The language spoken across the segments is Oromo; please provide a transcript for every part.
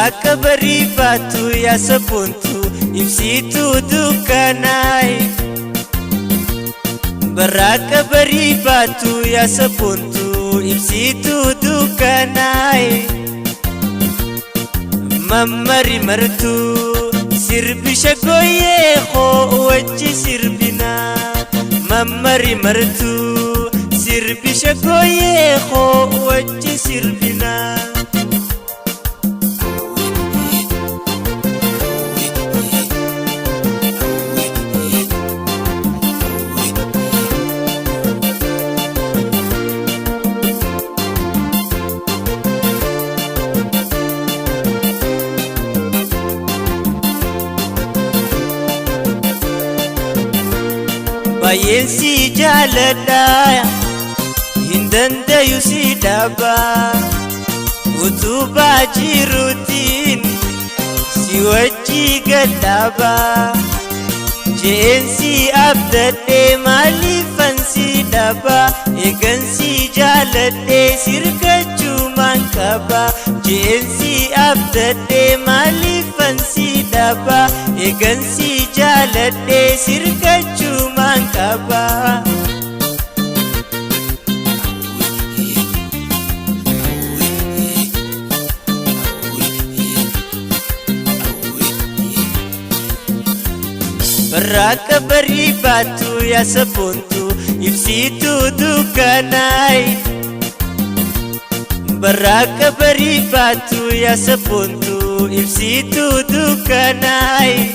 Baraka barifatu ya sabuntu ibsitu dukanai. Baraka barifatu ya sabuntu ibsitu dukanai. Mamari martu sirbi shagoye kho wajji sirbina. Mamari martu sirbi shagoye kho wajji sirbina. Bayensi jalada hindanda yusi daba utuba jirutin siwaji gadaba jensi abdade malifansi daba egansi jalade sirka cuman kaba jensi abdade malifansi daba egansi jalade sirka cuman kaba. Baraka barifatu ya sabuntu ibsitu dukanai. Baraka barifatu ya sabuntu ibsitu dukanai.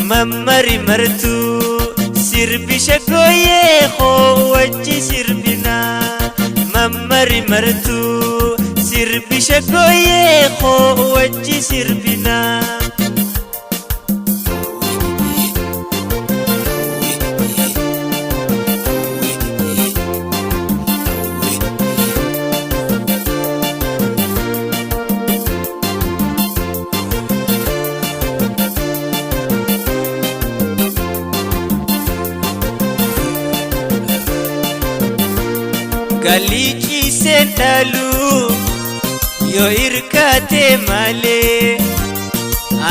Mamari martu sirbi shagoye kho wajji sirbina. Mamari martu sirbi shagoye kho wajji sirbina. Kalichi sentalu yo irkate male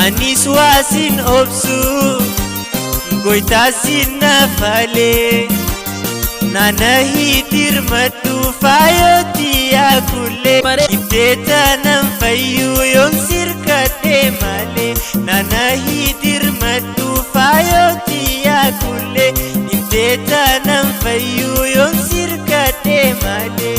anis wasin obsu goitasin nafale nanahi dirmatu fayoti akule ibdeta nam fayu yon sirkate male nanahi dirmatu fayoti akule ibdeta nam fayu yon sirkate male.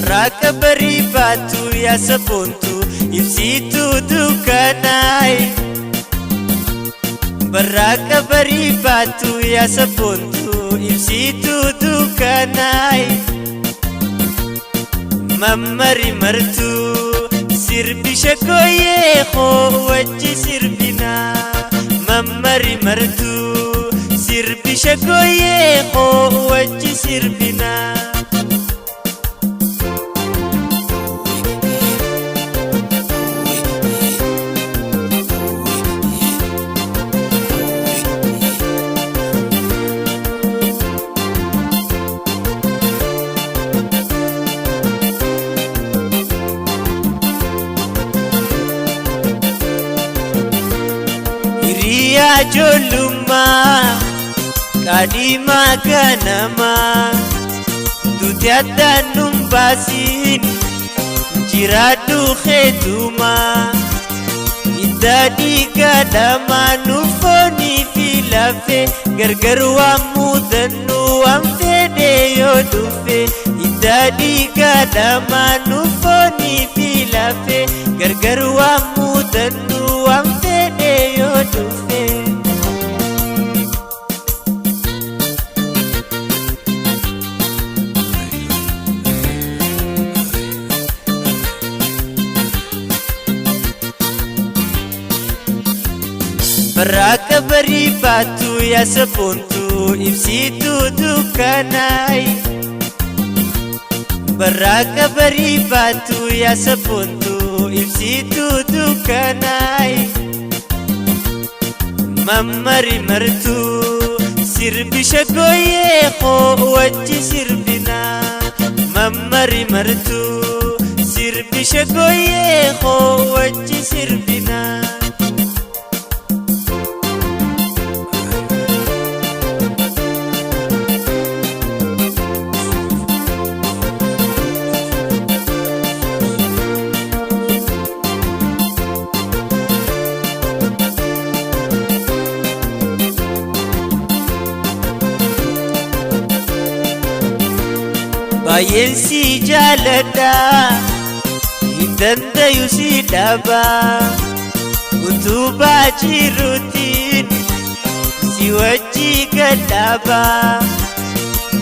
Baraka barifatu ya sabuntu ibsitu dukanai. Baraka barifatu ya sabuntu ibsitu dukanai. Mamari martu sirbi shagoye kho wajji sirbina. Mamari martu sirbi shagoye kho wajji sirbina. Riya joluma kadima ganama dutiada numbasin jiradu kheduma idadi kadama nufoni filafe gargarwa mudanu amfede yodufe idadi kadama nufoni filafe gargarwa mudanu amfede yodufe. Baraka barifatu ya sabuntu ibsitu dukanai. Barraaqqa barii baattu yaa sabboontuu ibsituu dukkanaa'e mammari martuu sirbi shaggooyyee koo wajji sirbinaa mammari martuu sirbi shaggooyyee koo wajji sirbinaa. Baay'een si jaaladha hin dandayu si dhaba utubaa jiruutiin si wajji gadhaaba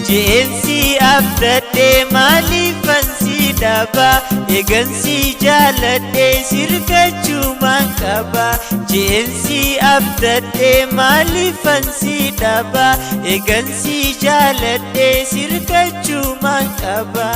je'een si abdadhee maaliifan si dhaba eegan si jaaladhee sirgachuumaan qaba je'een si abdadhee maaliifan si dhaba eegan si jaaladhee sirgachuumaan qaba.